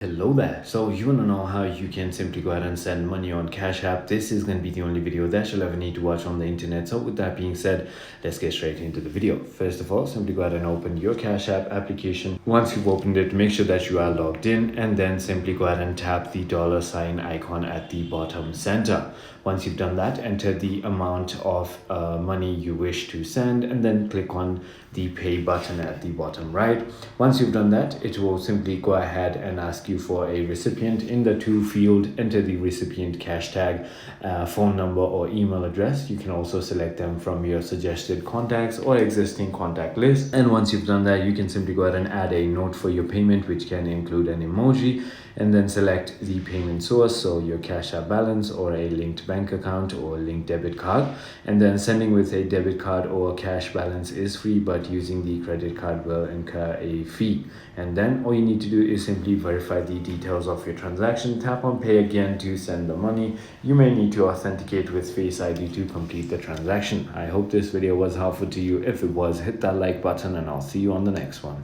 Hello there. So you want to know how you can simply go ahead and send money on Cash App. This is going to be the only video that you'll ever need to watch on the internet. So with that being said, let's get straight into the video. First of all, simply go ahead and open your Cash App application. Once you've opened it, make sure that you are logged in, and then simply go ahead and tap the $ icon at the bottom center. Once you've done that, enter the amount of money you wish to send, and then click on the pay button at the bottom right. Once you've done that, it will simply go ahead and ask you for a recipient. In the to field, enter the recipient cash tag, phone number or email address. You can also select them from your suggested contacts or existing contact list. And once you've done that, you can simply go ahead and add a note for your payment, which can include an emoji, and then select the payment source, so your Cash App balance or a linked bank account or linked debit card. And then sending with a debit card or cash balance is free, but using the credit card will incur a fee. And then all you need to do is simply verify the details of your transaction, tap on pay again to send the money. You may need to authenticate with Face ID to complete the transaction. I hope this video was helpful to you. If it was, hit that like button, and I'll see you on the next one.